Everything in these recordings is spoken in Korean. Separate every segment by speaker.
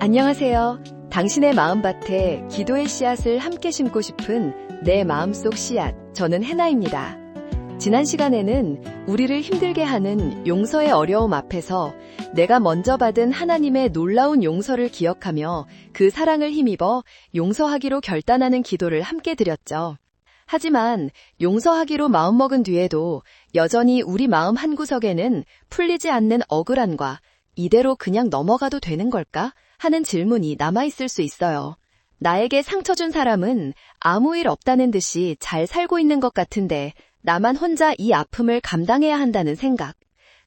Speaker 1: 안녕하세요. 당신의 마음밭에 기도의 씨앗을 함께 심고 싶은 내 마음속 씨앗, 저는 해나입니다. 지난 시간에는 우리를 힘들게 하는 용서의 어려움 앞에서 내가 먼저 받은 하나님의 놀라운 용서를 기억하며 그 사랑을 힘입어 용서하기로 결단하는 기도를 함께 드렸죠. 하지만 용서하기로 마음먹은 뒤에도 여전히 우리 마음 한구석에는 풀리지 않는 억울함과 이대로 그냥 넘어가도 되는 걸까? 하는 질문이 남아있을 수 있어요. 나에게 상처 준 사람은 아무 일 없다는 듯이 잘 살고 있는 것 같은데 나만 혼자 이 아픔을 감당해야 한다는 생각.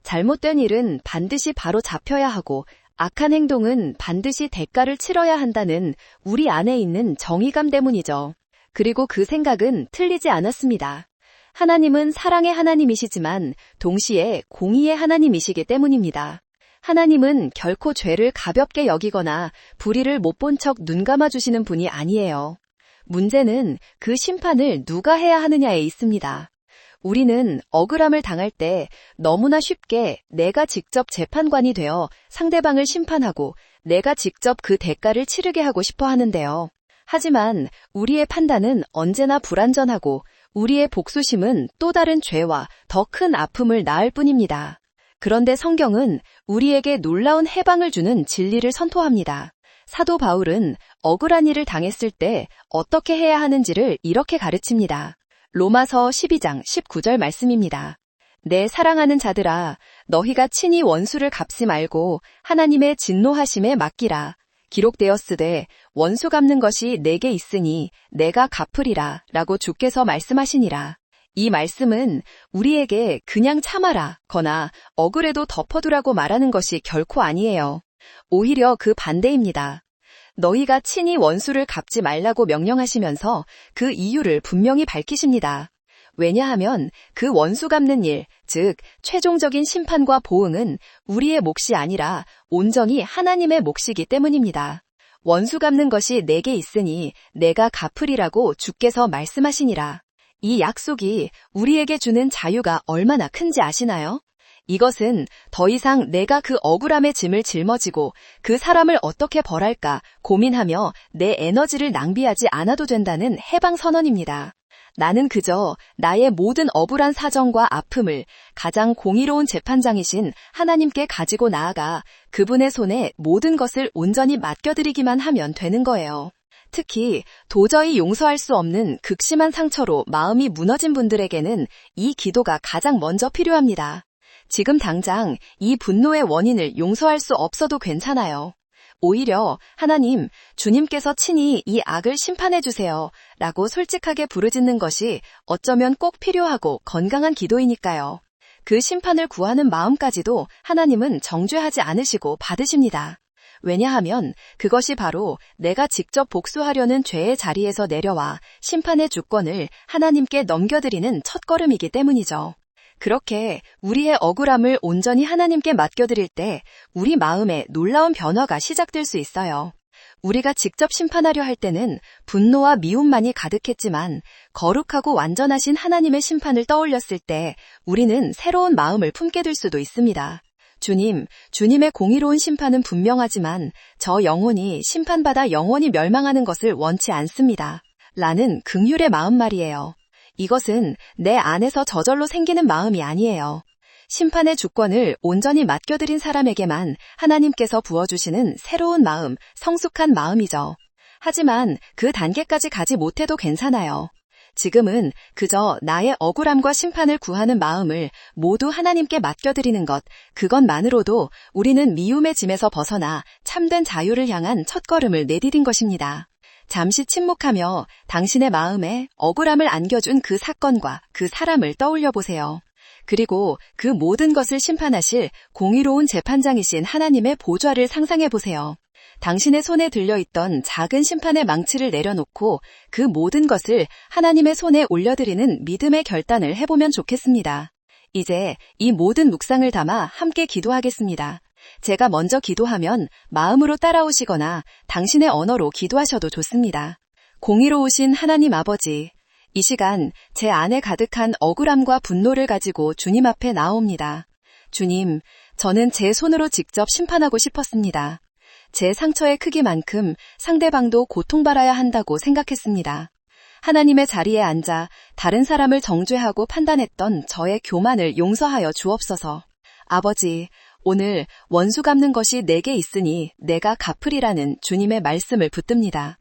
Speaker 1: 잘못된 일은 반드시 바로 잡혀야 하고 악한 행동은 반드시 대가를 치러야 한다는 우리 안에 있는 정의감 때문이죠. 그리고 그 생각은 틀리지 않았습니다. 하나님은 사랑의 하나님이시지만 동시에 공의의 하나님이시기 때문입니다. 하나님은 결코 죄를 가볍게 여기거나 불의를 못 본 척 눈 감아주시는 분이 아니에요. 문제는 그 심판을 누가 해야 하느냐에 있습니다. 우리는 억울함을 당할 때 너무나 쉽게 내가 직접 재판관이 되어 상대방을 심판하고 내가 직접 그 대가를 치르게 하고 싶어 하는데요. 하지만 우리의 판단은 언제나 불완전하고 우리의 복수심은 또 다른 죄와 더 큰 아픔을 낳을 뿐입니다. 그런데 성경은 우리에게 놀라운 해방을 주는 진리를 선포합니다. 사도 바울은 억울한 일을 당했을 때 어떻게 해야 하는지를 이렇게 가르칩니다. 로마서 12장 19절 말씀입니다. 내 사랑하는 자들아, 너희가 친히 원수를 갚지 말고 하나님의 진노하심에 맡기라. 기록되었으되 원수 갚는 것이 내게 있으니 내가 갚으리라 라고 주께서 말씀하시니라. 이 말씀은 우리에게 그냥 참아라 거나 억울해도 덮어두라고 말하는 것이 결코 아니에요. 오히려 그 반대입니다. 너희가 친히 원수를 갚지 말라고 명령하시면서 그 이유를 분명히 밝히십니다. 왜냐하면 그 원수 갚는 일, 즉 최종적인 심판과 보응은 우리의 몫이 아니라 온전히 하나님의 몫이기 때문입니다. 원수 갚는 것이 내게 있으니 내가 갚으리라고 주께서 말씀하시니라. 이 약속이 우리에게 주는 자유가 얼마나 큰지 아시나요? 이것은 더 이상 내가 그 억울함의 짐을 짊어지고 그 사람을 어떻게 벌할까 고민하며 내 에너지를 낭비하지 않아도 된다는 해방 선언입니다. 나는 그저 나의 모든 억울한 사정과 아픔을 가장 공의로운 재판장이신 하나님께 가지고 나아가 그분의 손에 모든 것을 온전히 맡겨드리기만 하면 되는 거예요. 특히 도저히 용서할 수 없는 극심한 상처로 마음이 무너진 분들에게는 이 기도가 가장 먼저 필요합니다. 지금 당장 이 분노의 원인을 용서할 수 없어도 괜찮아요. 오히려 하나님, 주님께서 친히 이 악을 심판해 주세요 라고 솔직하게 부르짖는 것이 어쩌면 꼭 필요하고 건강한 기도이니까요. 그 심판을 구하는 마음까지도 하나님은 정죄하지 않으시고 받으십니다. 왜냐하면 그것이 바로 내가 직접 복수하려는 죄의 자리에서 내려와 심판의 주권을 하나님께 넘겨드리는 첫걸음이기 때문이죠. 그렇게 우리의 억울함을 온전히 하나님께 맡겨드릴 때 우리 마음에 놀라운 변화가 시작될 수 있어요. 우리가 직접 심판하려 할 때는 분노와 미움만이 가득했지만 거룩하고 완전하신 하나님의 심판을 떠올렸을 때 우리는 새로운 마음을 품게 될 수도 있습니다. 주님의 공의로운 심판은 분명하지만 저 영혼이 심판받아 영원히 멸망하는 것을 원치 않습니다. 라는 긍휼의 마음 말이에요. 이것은 내 안에서 저절로 생기는 마음이 아니에요. 심판의 주권을 온전히 맡겨드린 사람에게만 하나님께서 부어주시는 새로운 마음, 성숙한 마음이죠. 하지만 그 단계까지 가지 못해도 괜찮아요. 지금은 그저 나의 억울함과 심판을 구하는 마음을 모두 하나님께 맡겨드리는 것, 그것만으로도 우리는 미움의 짐에서 벗어나 참된 자유를 향한 첫걸음을 내디딘 것입니다. 잠시 침묵하며 당신의 마음에 억울함을 안겨준 그 사건과 그 사람을 떠올려 보세요. 그리고 그 모든 것을 심판하실 공의로운 재판장이신 하나님의 보좌를 상상해 보세요. 당신의 손에 들려있던 작은 심판의 망치를 내려놓고 그 모든 것을 하나님의 손에 올려드리는 믿음의 결단을 해보면 좋겠습니다. 이제 이 모든 묵상을 담아 함께 기도하겠습니다. 제가 먼저 기도하면 마음으로 따라오시거나 당신의 언어로 기도하셔도 좋습니다. 공의로우신 하나님 아버지, 이 시간 제 안에 가득한 억울함과 분노를 가지고 주님 앞에 나옵니다. 주님, 저는 제 손으로 직접 심판하고 싶었습니다. 제 상처의 크기만큼 상대방도 고통받아야 한다고 생각했습니다. 하나님의 자리에 앉아 다른 사람을 정죄하고 판단했던 저의 교만을 용서하여 주옵소서. 아버지, 오늘 원수 갚는 것이 내게 있으니 내가 갚으리라는 주님의 말씀을 붙듭니다.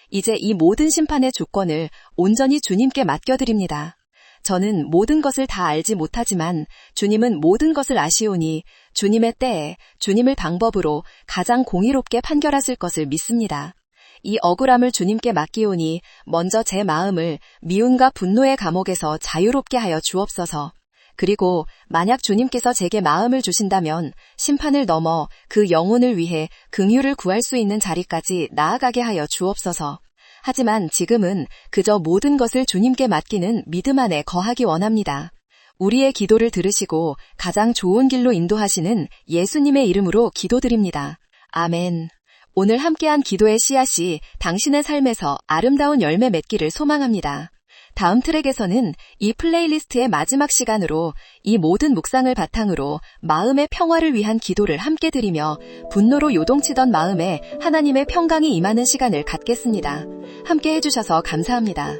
Speaker 1: 이제 이 모든 심판의 주권을 온전히 주님께 맡겨드립니다. 저는 모든 것을 다 알지 못하지만 주님은 모든 것을 아시오니 주님의 때에 주님의 방법으로 가장 공의롭게 판결하실 것을 믿습니다. 이 억울함을 주님께 맡기오니 먼저 제 마음을 미움과 분노의 감옥에서 자유롭게 하여 주옵소서. 그리고 만약 주님께서 제게 마음을 주신다면 심판을 넘어 그 영혼을 위해 긍휼을 구할 수 있는 자리까지 나아가게 하여 주옵소서. 하지만 지금은 그저 모든 것을 주님께 맡기는 믿음 안에 거하기 원합니다. 우리의 기도를 들으시고 가장 좋은 길로 인도하시는 예수님의 이름으로 기도드립니다. 아멘. 오늘 함께한 기도의 씨앗이 당신의 삶에서 아름다운 열매 맺기를 소망합니다. 다음 트랙에서는 이 플레이리스트의 마지막 시간으로 이 모든 묵상을 바탕으로 마음의 평화를 위한 기도를 함께 드리며 분노로 요동치던 마음에 하나님의 평강이 임하는 시간을 갖겠습니다. 함께 해주셔서 감사합니다.